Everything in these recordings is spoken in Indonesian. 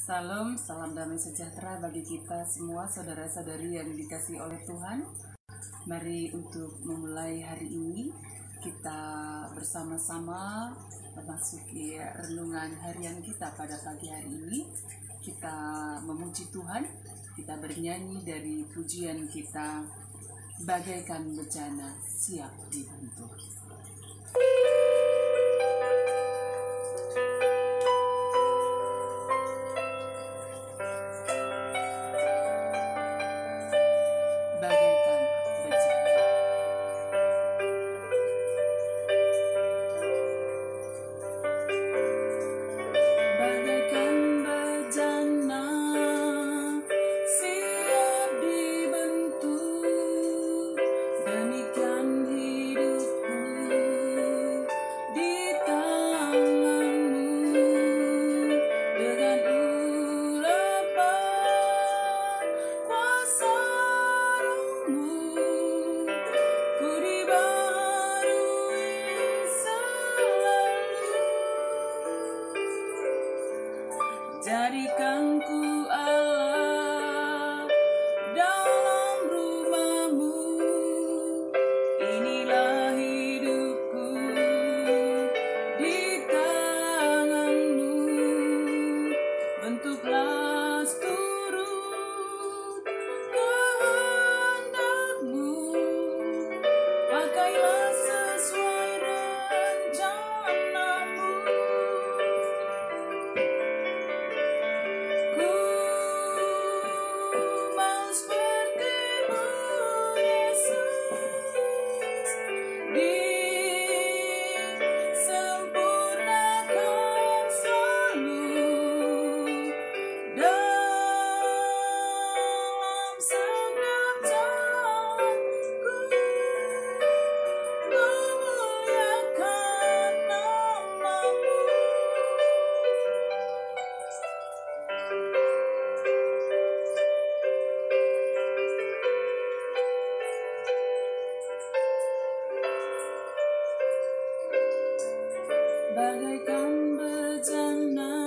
Salam, salam damai sejahtera bagi kita semua saudara-saudari yang dikasihi oleh Tuhan. Mari untuk memulai hari ini kita bersama-sama memasuki renungan harian kita pada pagi hari ini. Kita memuji Tuhan, kita bernyanyi dari pujian kita, bagaikan bejana siap dibentuk. Jadikan ku Allah dalam rumahmu, inilah hidupku di tanganmu, bentuklah turut kehendakmu, pakailah sesuai rencanamu. Bagaikan bejana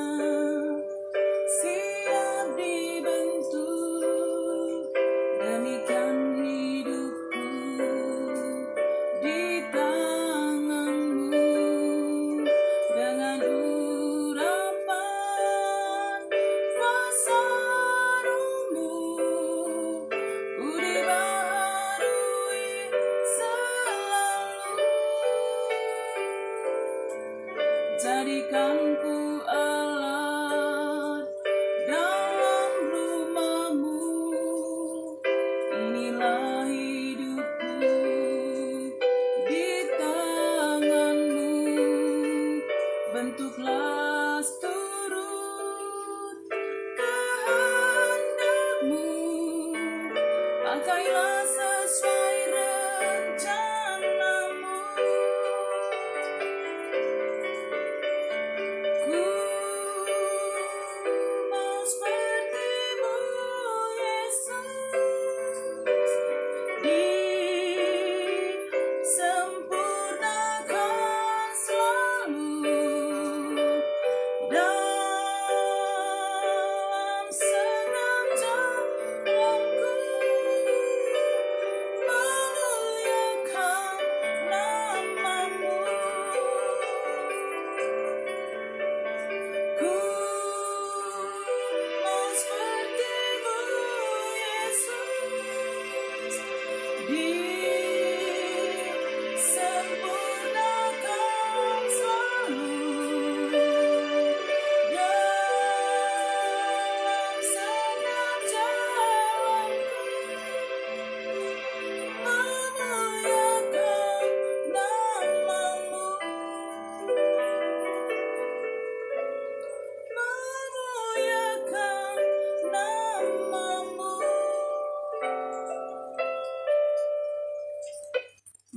siap dibentuk, demikian hidupku di tanganmu, dengan urapan kuasa Roh-Mu, ku dibaharui selalu. Jadikan ku Allah dalam rumahmu, inilah hidupku di tanganmu, bentuklah turut kehendakmu, pakailah sesuai rencanamu.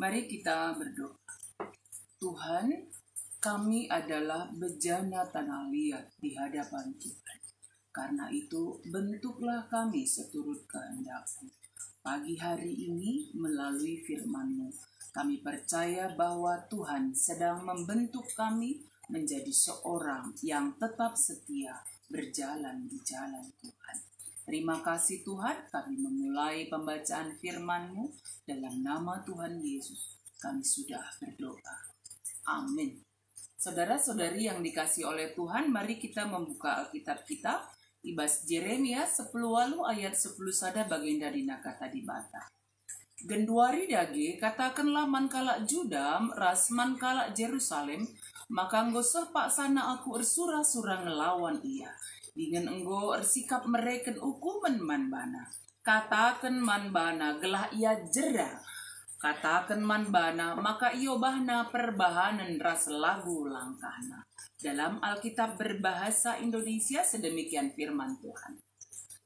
Mari kita berdoa. Tuhan, kami adalah bejana tanah liat di hadapan Tuhan. Karena itu, bentuklah kami seturut kehendak-Mu. Pagi hari ini, melalui firman-Mu, kami percaya bahwa Tuhan sedang membentuk kami menjadi seorang yang tetap setia berjalan di jalan Tuhan. Terima kasih Tuhan, kami memulai pembacaan firman-Mu dalam nama Tuhan Yesus. Kami sudah berdoa. Amin. Saudara-saudari yang dikasihi oleh Tuhan, mari kita membuka Alkitab kita. Ibas Jeremia 10 ayat 10 sada baginda dina kata dibata. Genduari dage katakanlah mankala Juda ras mankala Jerusalem, maka nggosoh pak sana aku ersura-sura ngelawan ia. Dengan enggo ersikap mereken ukumen manbana. Katakan manbana gelah ia jera. Katakan manbana maka iyo bahna perbahanan ras lagu langkahna. Dalam Alkitab berbahasa Indonesia sedemikian firman Tuhan.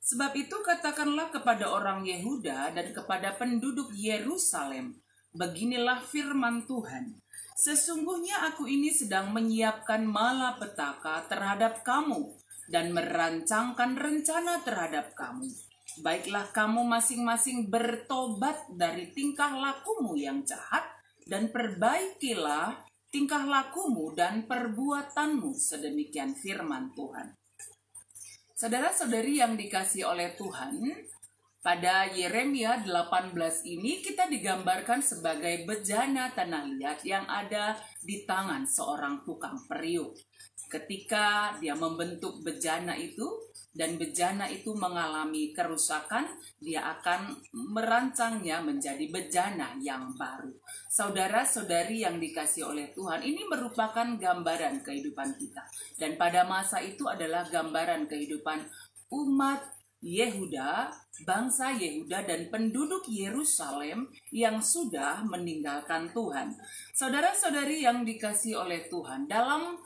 Sebab itu katakanlah kepada orang Yehuda dan kepada penduduk Yerusalem, beginilah firman Tuhan. Sesungguhnya aku ini sedang menyiapkan malapetaka terhadap kamu dan merancangkan rencana terhadap kamu. Baiklah kamu masing-masing bertobat dari tingkah lakumu yang jahat dan perbaikilah tingkah lakumu dan perbuatanmu, sedemikian firman Tuhan. Saudara-saudari yang dikasihi oleh Tuhan, pada Yeremia 18 ini kita digambarkan sebagai bejana tanah liat yang ada di tangan seorang tukang periuk. Ketika dia membentuk bejana itu dan bejana itu mengalami kerusakan, dia akan merancangnya menjadi bejana yang baru. Saudara-saudari yang dikasihi oleh Tuhan, ini merupakan gambaran kehidupan kita. Dan pada masa itu adalah gambaran kehidupan umat Yehuda, bangsa Yehuda dan penduduk Yerusalem yang sudah meninggalkan Tuhan. Saudara-saudari yang dikasihi oleh Tuhan, dalam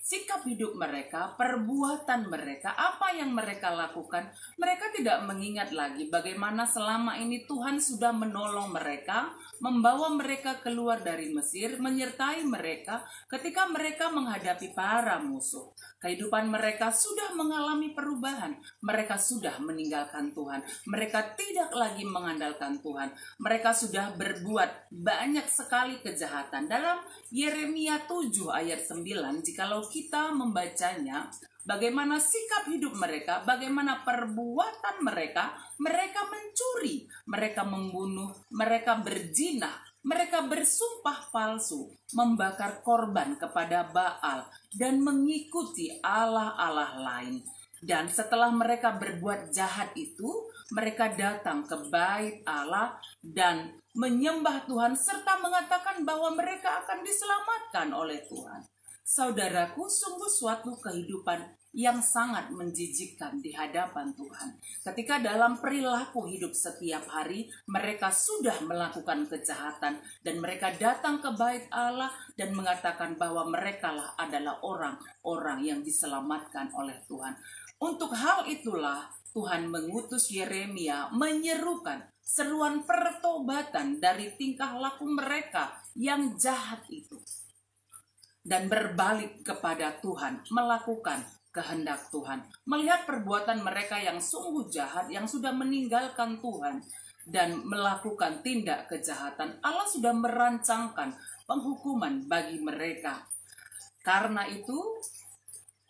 sikap hidup mereka, perbuatan mereka, apa yang mereka lakukan, mereka tidak mengingat lagi bagaimana selama ini Tuhan sudah menolong mereka, membawa mereka keluar dari Mesir, menyertai mereka ketika mereka menghadapi para musuh. Kehidupan mereka sudah mengalami perubahan. Mereka sudah meninggalkan Tuhan. Mereka tidak lagi mengandalkan Tuhan. Mereka sudah berbuat banyak sekali kejahatan. Dalam Yeremia 7 ayat 9, jikalau kita membacanya, bagaimana sikap hidup mereka, bagaimana perbuatan mereka, mereka mencuri, mereka membunuh, mereka berzina, mereka bersumpah palsu, membakar korban kepada Baal, dan mengikuti allah-allah lain. Dan setelah mereka berbuat jahat itu, mereka datang ke bait Allah dan menyembah Tuhan serta mengatakan bahwa mereka akan diselamatkan oleh Tuhan. Saudaraku, sungguh suatu kehidupan yang sangat menjijikkan di hadapan Tuhan. Ketika dalam perilaku hidup setiap hari, mereka sudah melakukan kejahatan dan mereka datang ke bait Allah dan mengatakan bahwa merekalah adalah orang-orang yang diselamatkan oleh Tuhan. Untuk hal itulah Tuhan mengutus Yeremia menyerukan seruan pertobatan dari tingkah laku mereka yang jahat itu. Dan berbalik kepada Tuhan, melakukan kehendak Tuhan. Melihat perbuatan mereka yang sungguh jahat, yang sudah meninggalkan Tuhan dan melakukan tindak kejahatan, Allah sudah merancangkan penghukuman bagi mereka. Karena itu,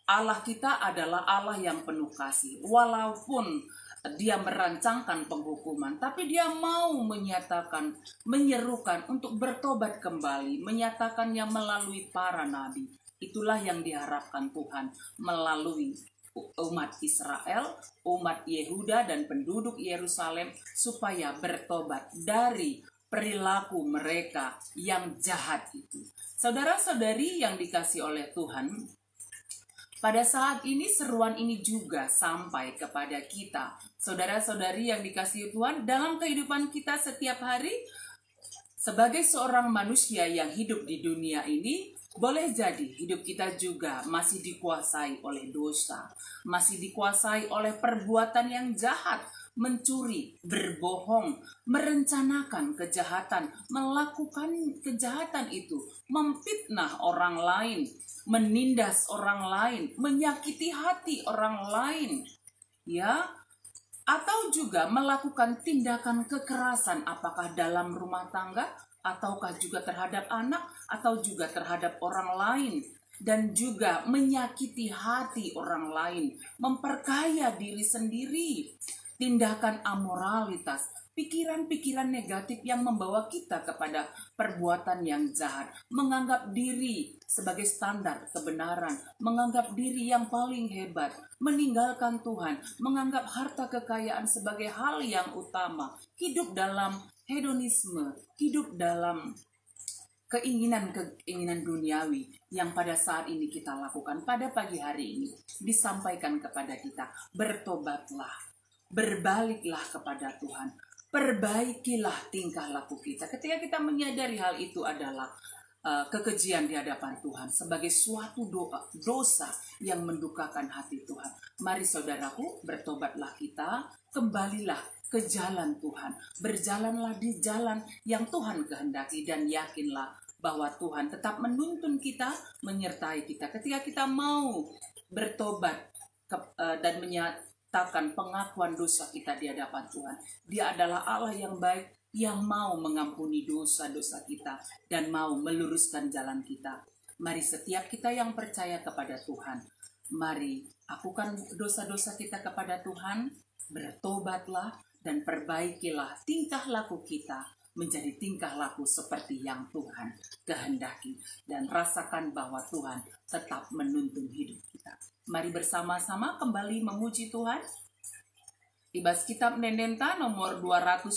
Allah kita adalah Allah yang penuh kasih. Walaupun dia merancangkan penghukuman, tapi dia mau menyatakan, menyerukan untuk bertobat kembali, menyatakannya melalui para nabi. Itulah yang diharapkan Tuhan melalui umat Israel, umat Yehuda dan penduduk Yerusalem supaya bertobat dari perilaku mereka yang jahat itu. Saudara-saudari yang dikasihi oleh Tuhan, pada saat ini seruan ini juga sampai kepada kita. Saudara-saudari yang dikasihi Tuhan, dalam kehidupan kita setiap hari, sebagai seorang manusia yang hidup di dunia ini, boleh jadi hidup kita juga masih dikuasai oleh dosa, masih dikuasai oleh perbuatan yang jahat, mencuri, berbohong, merencanakan kejahatan, melakukan kejahatan itu, memfitnah orang lain, menindas orang lain, menyakiti hati orang lain, ya, atau juga melakukan tindakan kekerasan, apakah dalam rumah tangga, ataukah juga terhadap anak, atau juga terhadap orang lain. dan juga menyakiti hati orang lain, memperkaya diri sendiri, tindakan amoralitas, pikiran-pikiran negatif yang membawa kita kepada perbuatan yang jahat, menganggap diri sebagai standar kebenaran, menganggap diri yang paling hebat, meninggalkan Tuhan, menganggap harta kekayaan sebagai hal yang utama, hidup dalam hedonisme, hidup dalam keinginan duniawi yang pada saat ini kita lakukan. Pada pagi hari ini disampaikan kepada kita, bertobatlah, berbaliklah kepada Tuhan, perbaikilah tingkah laku kita. Ketika kita menyadari hal itu adalah kekejian di hadapan Tuhan sebagai suatu dosa yang mendukakan hati Tuhan, mari saudaraku, bertobatlah kita, kembalilah ke jalan Tuhan, berjalanlah di jalan yang Tuhan kehendaki, dan yakinlah bahwa Tuhan tetap menuntun kita, menyertai kita. Ketika kita mau bertobat dan menyatakan pengakuan dosa kita di hadapan Tuhan, Dia adalah Allah yang baik, yang mau mengampuni dosa-dosa kita dan mau meluruskan jalan kita. Mari setiap kita yang percaya kepada Tuhan, mari akukan dosa-dosa kita kepada Tuhan, bertobatlah dan perbaikilah tingkah laku kita menjadi tingkah laku seperti yang Tuhan kehendaki, dan rasakan bahwa Tuhan tetap menuntun hidup kita. Mari bersama-sama kembali memuji Tuhan. Ibas Kitab Dendenta nomor 202,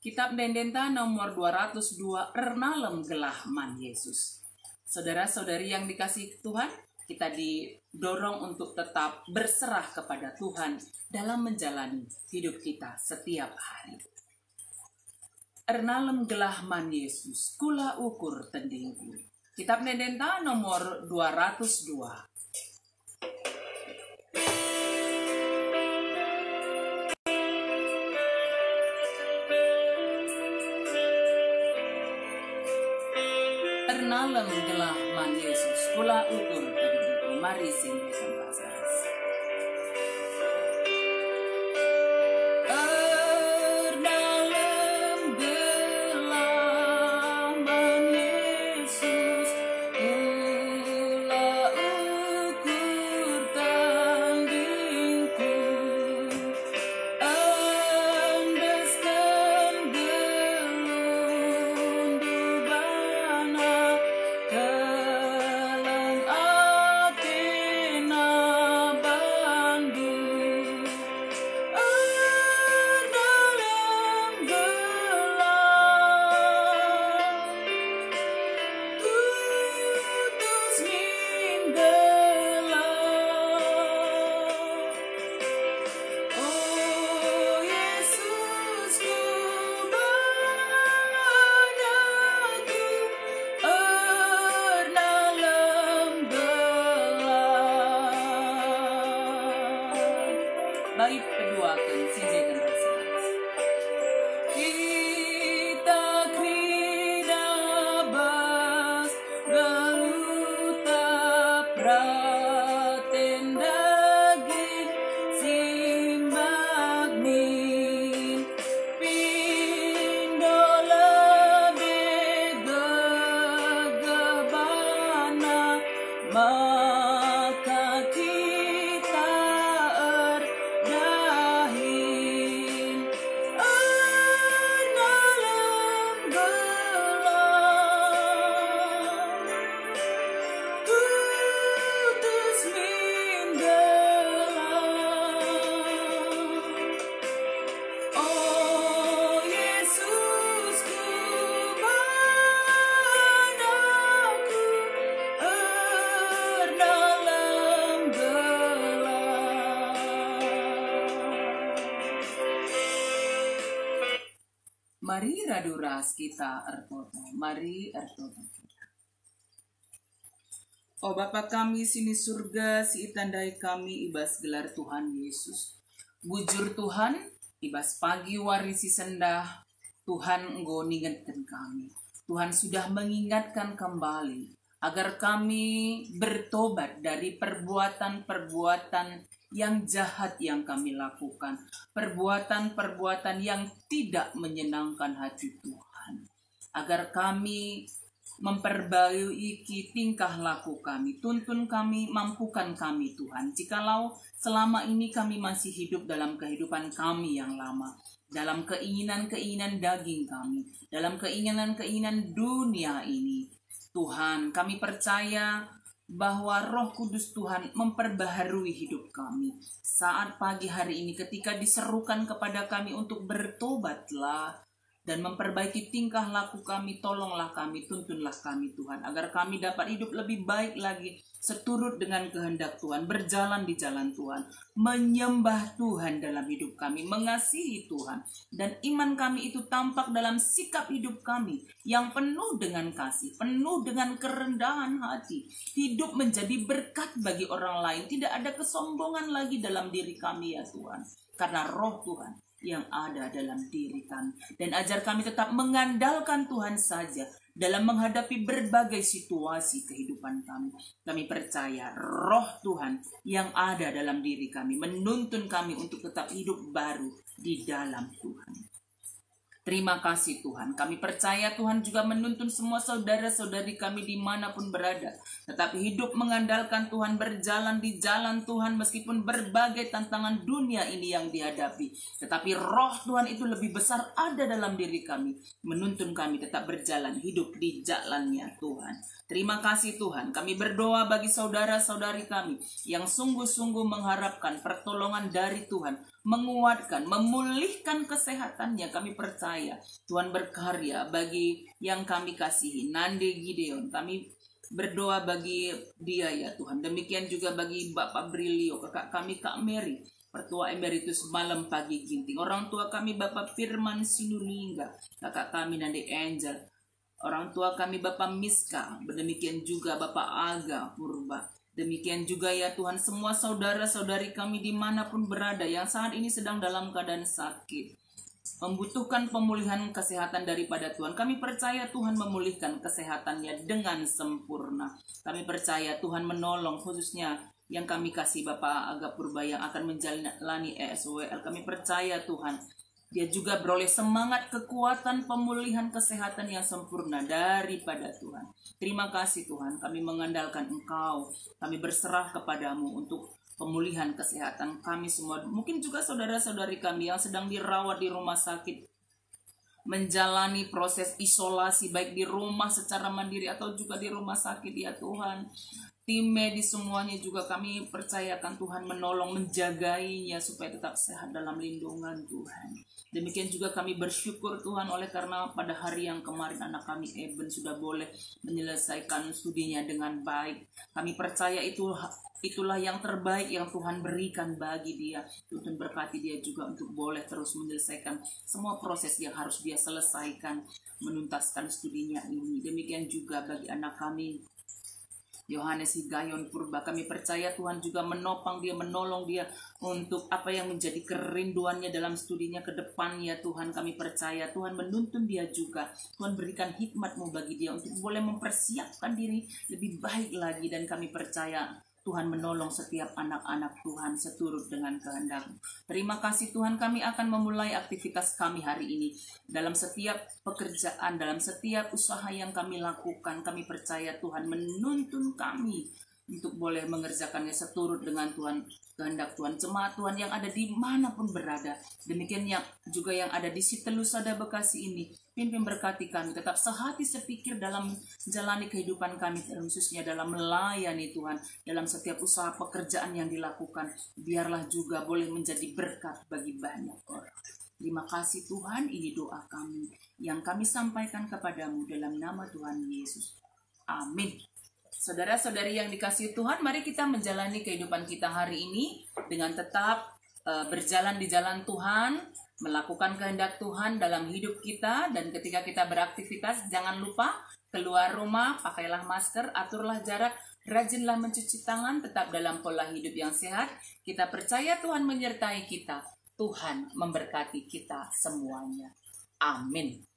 Kitab Dendenta nomor 202, Ernalem Gelah Man Yesus. Saudara-saudari yang dikasihi Tuhan, kita didorong untuk tetap berserah kepada Tuhan dalam menjalani hidup kita setiap hari. Ernalem Gelah Man Yesus, kula ukur tendingku. Kitab Dendenta nomor 202. Ernalem Gelah Man Yesus, kula ukur tendingku. Mari sing bahasa. Baik kedua sinjekan rasa. Kita kridabas garuta pratendagi simbagmin pindola begegabana maka kita dahin dalam gelam tutus minggelam. Oh Yesusku padaku dalam gelam. Mari raduras kita ertoto, mari ertoto. Oh Bapa kami sini surga, si tandai kami ibas gelar Tuhan Yesus. Bujur Tuhan, ibas pagi warisi sendah, Tuhan enggo ningetkan kami. Tuhan sudah mengingatkan kembali agar kami bertobat dari perbuatan-perbuatan yang jahat yang kami lakukan, perbuatan-perbuatan yang tidak menyenangkan hati Tuhan, agar kami memperbaiki tingkah laku kami. Tuntun kami, mampukan kami Tuhan. Jikalau selama ini kami masih hidup dalam kehidupan kami yang lama, dalam keinginan-keinginan daging kami, dalam keinginan-keinginan dunia ini, Tuhan, kami percaya bahwa Roh Kudus Tuhan memperbaharui hidup kami. Saat pagi hari ini ketika diserukan kepada kami untuk bertobatlah dan memperbaiki tingkah laku kami, tolonglah kami, tuntunlah kami Tuhan, agar kami dapat hidup lebih baik lagi, seturut dengan kehendak Tuhan, berjalan di jalan Tuhan, menyembah Tuhan dalam hidup kami, mengasihi Tuhan, dan iman kami itu tampak dalam sikap hidup kami yang penuh dengan kasih, penuh dengan kerendahan hati, hidup menjadi berkat bagi orang lain, tidak ada kesombongan lagi dalam diri kami ya Tuhan, karena Roh Tuhan yang ada dalam diri kami. Dan ajar kami tetap mengandalkan Tuhan saja dalam menghadapi berbagai situasi kehidupan kami. Kami percaya Roh Tuhan yang ada dalam diri kami menuntun kami untuk tetap hidup baru di dalam Tuhan. Terima kasih Tuhan. Kami percaya Tuhan juga menuntun semua saudara-saudari kami dimanapun berada. Tetap hidup mengandalkan Tuhan, berjalan di jalan Tuhan meskipun berbagai tantangan dunia ini yang dihadapi. Tetapi Roh Tuhan itu lebih besar ada dalam diri kami. Menuntun kami tetap berjalan hidup di jalannya Tuhan. Terima kasih Tuhan. Kami berdoa bagi saudara-saudari kami yang sungguh-sungguh mengharapkan pertolongan dari Tuhan, menguatkan, memulihkan kesehatannya. Kami percaya Tuhan berkarya bagi yang kami kasihi, Nande Gideon. Kami berdoa bagi dia ya Tuhan. Demikian juga bagi Bapak Brilio, kakak kami Kak Mary, Pertua Emeritus Malam Pagi Ginting. Orang tua kami Bapak Firman Sinulinga, kakak kami Nande Angel. Orang tua kami Bapak Miska, demikian juga Bapak Aga Purba. Demikian juga ya Tuhan semua saudara-saudari kami dimanapun berada yang saat ini sedang dalam keadaan sakit, membutuhkan pemulihan kesehatan daripada Tuhan. Kami percaya Tuhan memulihkan kesehatannya dengan sempurna. Kami percaya Tuhan menolong khususnya yang kami kasih Bapak Aga Purba yang akan menjalani ESWL. Kami percaya Tuhan dia juga beroleh semangat, kekuatan, pemulihan kesehatan yang sempurna daripada Tuhan. Terima kasih Tuhan, kami mengandalkan Engkau. Kami berserah kepadamu untuk pemulihan kesehatan kami semua. Mungkin juga saudara-saudari kami yang sedang dirawat di rumah sakit, menjalani proses isolasi baik di rumah secara mandiri atau juga di rumah sakit ya Tuhan. Tim medis semuanya juga kami percayakan Tuhan menolong, menjagainya supaya tetap sehat dalam lindungan Tuhan. Demikian juga kami bersyukur Tuhan oleh karena pada hari yang kemarin anak kami Eben sudah boleh menyelesaikan studinya dengan baik. Kami percaya itulah yang terbaik yang Tuhan berikan bagi dia. Tuhan berkati dia juga untuk boleh terus menyelesaikan semua proses yang harus dia selesaikan, menuntaskan studinya ini. Demikian juga bagi anak kami Yohanes Higayon Purba, kami percaya Tuhan juga menopang dia, menolong dia untuk apa yang menjadi kerinduannya dalam studinya ke depan ya Tuhan. Kami percaya Tuhan menuntun dia juga. Tuhan berikan hikmat-Mu bagi dia untuk boleh mempersiapkan diri lebih baik lagi. Dan kami percaya Tuhan menolong setiap anak-anak Tuhan seturut dengan kehendak. Terima kasih Tuhan, kami akan memulai aktivitas kami hari ini. Dalam setiap pekerjaan, dalam setiap usaha yang kami lakukan, kami percaya Tuhan menuntun kami untuk boleh mengerjakannya seturut dengan Tuhan, kehendak Tuhan. Jemaat Tuhan yang ada dimanapun berada, demikian juga yang ada di Sitelusada Bekasi ini, pimpin berkati kami, tetap sehati sepikir dalam menjalani kehidupan kami, khususnya dalam melayani Tuhan, dalam setiap usaha pekerjaan yang dilakukan, biarlah juga boleh menjadi berkat bagi banyak orang. Terima kasih Tuhan, ini doa kami yang kami sampaikan kepadamu dalam nama Tuhan Yesus. Amin. Saudara-saudari yang dikasihi Tuhan, mari kita menjalani kehidupan kita hari ini dengan tetap berjalan di jalan Tuhan, melakukan kehendak Tuhan dalam hidup kita. Dan ketika kita beraktivitas, jangan lupa keluar rumah, pakailah masker, aturlah jarak, rajinlah mencuci tangan, tetap dalam pola hidup yang sehat. Kita percaya Tuhan menyertai kita. Tuhan memberkati kita semuanya. Amin.